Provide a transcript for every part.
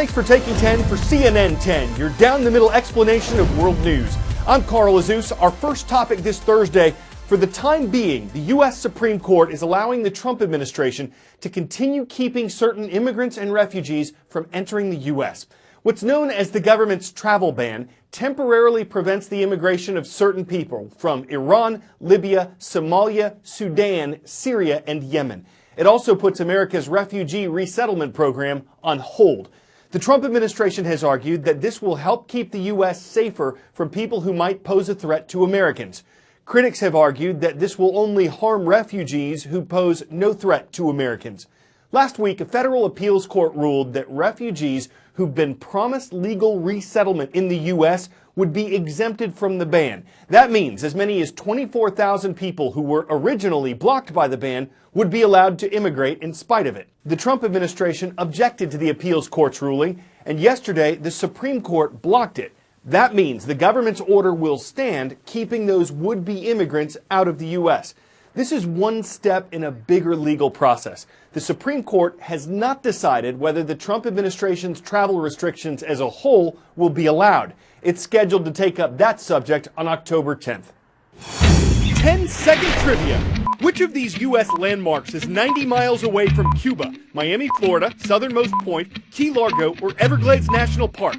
Thanks for taking 10 for CNN 10, your down-the-middle explanation of world news. I'm Carl Azus. Our first topic this Thursday. For the time being, the U.S. Supreme Court is allowing the Trump administration to continue keeping certain immigrants and refugees from entering the U.S. What's known as the government's travel ban temporarily prevents the immigration of certain people from Iran, Libya, Somalia, Sudan, Syria, and Yemen. It also puts America's refugee resettlement program on hold. The Trump administration has argued that this will help keep the U.S. safer from people who might pose a threat to Americans. Critics have argued that this will only harm refugees who pose no threat to Americans. Last week, a federal appeals court ruled that refugees who've been promised legal resettlement in the U.S. would be exempted from the ban. That means as many as 24,000 people who were originally blocked by the ban would be allowed to immigrate in spite of it. The Trump administration objected to the appeals court's ruling, and yesterday the Supreme Court blocked it. That means the government's order will stand, keeping those would-be immigrants out of the U.S. This is one step in a bigger legal process. The Supreme Court has not decided whether the Trump administration's travel restrictions as a whole will be allowed. It's scheduled to take up that subject on October 10th. 10-second trivia. Which of these U.S. landmarks is 90 miles away from Cuba? Miami, Florida, southernmost point, Key Largo, or Everglades National Park?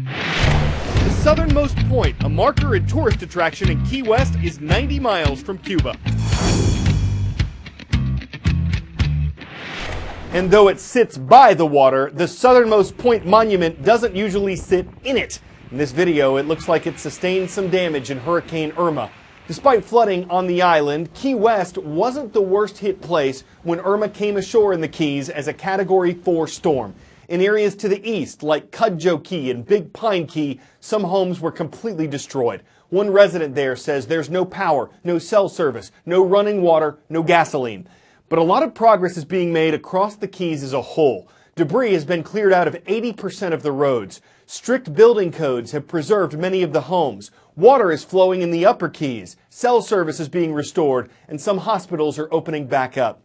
The southernmost point, a marker and tourist attraction in Key West, is 90 miles from Cuba. And though it sits by the water, the southernmost point monument doesn't usually sit in it. In this video, it looks like it sustained some damage in Hurricane Irma. Despite flooding on the island, Key West wasn't the worst hit place when Irma came ashore in the Keys as a Category 4 storm. In areas to the east, like Cudjoe Key and Big Pine Key, some homes were completely destroyed. One resident there says there's no power, no cell service, no running water, no gasoline. But a lot of progress is being made across the Keys as a whole. Debris has been cleared out of 80% of the roads. Strict building codes have preserved many of the homes. Water is flowing in the upper Keys. Cell service is being restored, and some hospitals are opening back up.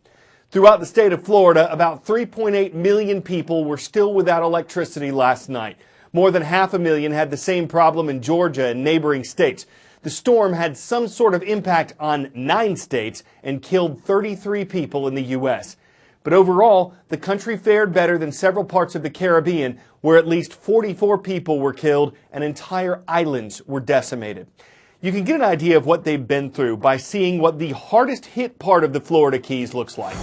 Throughout the state of Florida, about 3.8 million people were still without electricity last night. More than 500,000 had the same problem in Georgia and neighboring states. The storm had some sort of impact on 9 states and killed 33 people in the U.S. But overall, the country fared better than several parts of the Caribbean, where at least 44 people were killed and entire islands were decimated. You can get an idea of what they've been through by seeing what the hardest hit part of the Florida Keys looks like.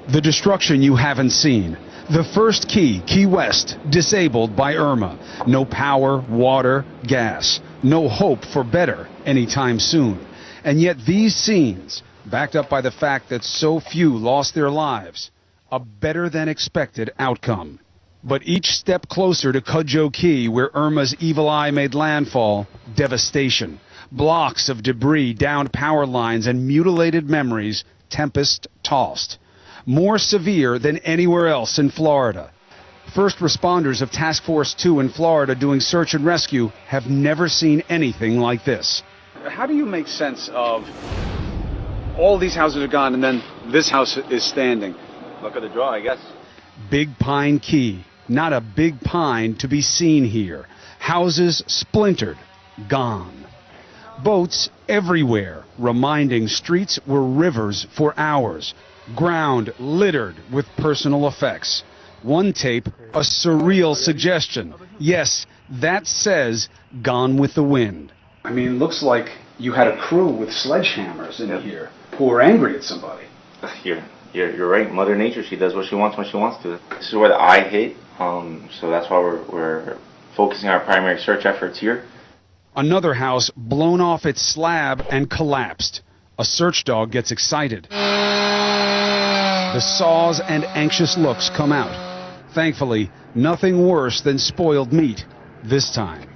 The destruction you haven't seen. The first key, Key West, disabled by Irma. No power, water, gas. No hope for better anytime soon. And yet these scenes, backed up by the fact that so few lost their lives, a better than expected outcome. But each step closer to Cudjoe Key, where Irma's evil eye made landfall, devastation. Blocks of debris, downed power lines, and mutilated memories, tempest-tossed. More severe than anywhere else in Florida. First responders of Task Force 2 in Florida doing search and rescue have never seen anything like this. How do you make sense of all these houses are gone and then this house is standing? Look at the draw, I guess. Big Pine Key. Not a big pine to be seen here. Houses splintered, gone. Boats everywhere, reminding streets were rivers for hours. Ground littered with personal effects. One tape, a surreal suggestion. Yes, that says Gone with the Wind. I mean, looks like you had a crew with sledgehammers in here who were angry at somebody. You're right. Mother Nature, she does what she wants when she wants to. This is where the eye hit, so that's why we're focusing our primary search efforts here. Another house blown off its slab and collapsed. A search dog gets excited. The saws and anxious looks come out. Thankfully, nothing worse than spoiled meat this time.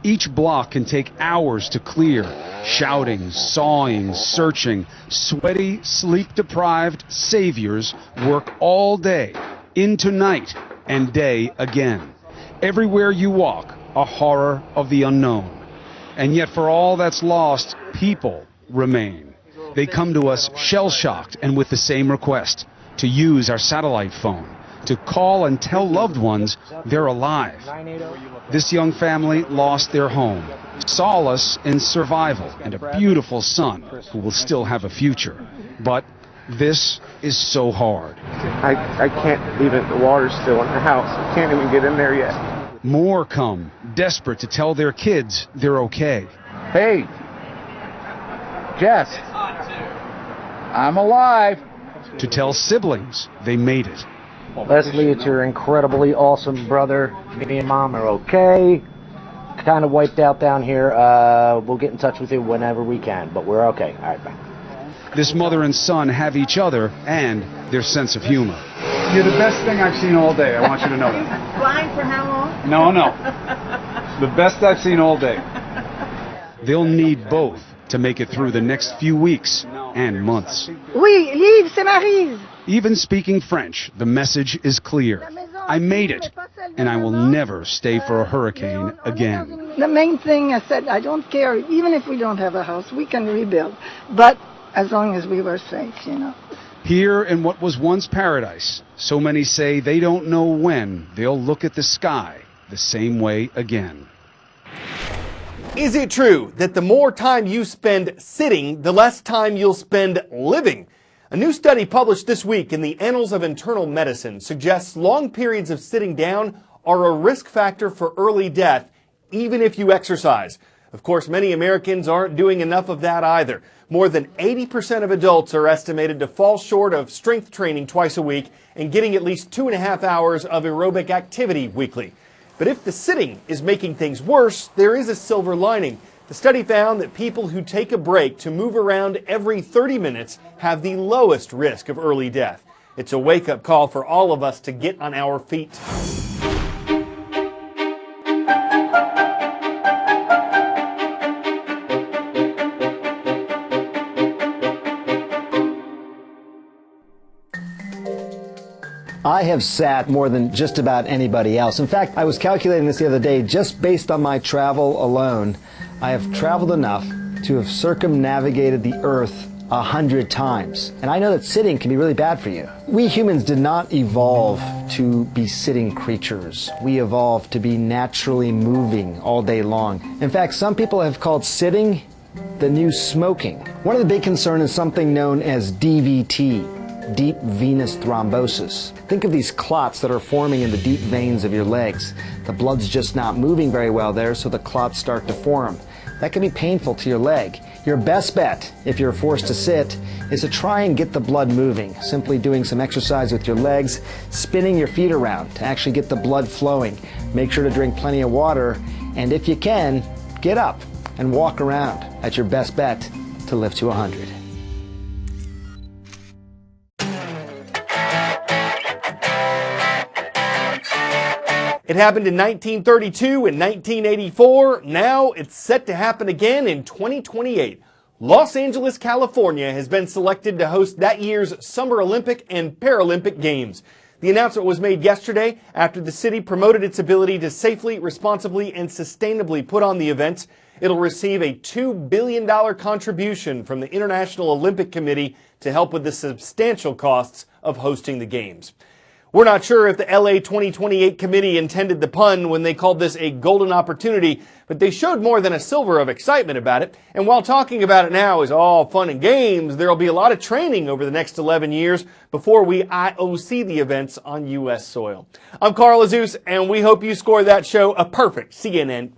Each block can take hours to clear. Shouting, sawing, searching, sweaty, sleep-deprived saviors work all day, into night, and day again. Everywhere you walk, a horror of the unknown. And yet for all that's lost, people remain. They come to us shell-shocked and with the same request. to use our satellite phone, to call and tell loved ones they're alive. This young family lost their home, solace in survival, and a beautiful son who will still have a future. But this is so hard. I can't even, the water's still in the house. I can't even get in there yet. More come, desperate to tell their kids they're okay. Hey, Jess, I'm alive. To tell siblings they made it. Leslie, it's your incredibly awesome brother. Me and Mom are okay. Kind of wiped out down here. We'll get in touch with you whenever we can, but we're okay. All right, bye. This mother and son have each other and their sense of humor. You're the best thing I've seen all day. I want you to know that. Flying for how long? No. The best I've seen all day. They'll need both to make it through the next few weeks and months. Oui, livre, c'est Maryse. Even speaking French, the message is clear. I made it, and I will never stay for a hurricane again. The main thing I said, I don't care, even if we don't have a house, we can rebuild. But as long as we were safe, you know. Here in what was once paradise, so many say they don't know when they'll look at the sky the same way again. Is it true that the more time you spend sitting, the less time you'll spend living? A new study published this week in the Annals of Internal Medicine suggests long periods of sitting down are a risk factor for early death, even if you exercise. Of course, many Americans aren't doing enough of that either. More than 80% of adults are estimated to fall short of strength training twice a week and getting at least 2.5 hours of aerobic activity weekly. But if the sitting is making things worse, there is a silver lining. The study found that people who take a break to move around every 30 minutes have the lowest risk of early death. It's a wake-up call for all of us to get on our feet. I have sat more than just about anybody else. In fact, I was calculating this the other day, just based on my travel alone, I have traveled enough to have circumnavigated the Earth 100 times. And I know that sitting can be really bad for you. We humans did not evolve to be sitting creatures. We evolved to be naturally moving all day long. In fact, some people have called sitting the new smoking. One of the big concerns is something known as DVT. Deep venous thrombosis. Think of these clots that are forming in the deep veins of your legs. The blood's just not moving very well there, so the clots start to form. That can be painful to your leg. Your best bet, if you're forced to sit, is to try and get the blood moving. Simply doing some exercise with your legs, spinning your feet around to actually get the blood flowing. Make sure to drink plenty of water, and if you can, get up and walk around. That's your best bet to live to 100. It happened in 1932 and 1984. Now it's set to happen again in 2028. Los Angeles, California has been selected to host that year's Summer Olympic and Paralympic Games. The announcement was made yesterday after the city promoted its ability to safely, responsibly, and sustainably put on the events. It'll receive a $2 billion contribution from the International Olympic Committee to help with the substantial costs of hosting the Games. We're not sure if the LA 2028 committee intended the pun when they called this a golden opportunity, but they showed more than a silver of excitement about it. And while talking about it now is all fun and games, there'll be a lot of training over the next 11 years before we IOC the events on U.S. soil. I'm Carl Azus, and we hope you score that show a perfect CNN.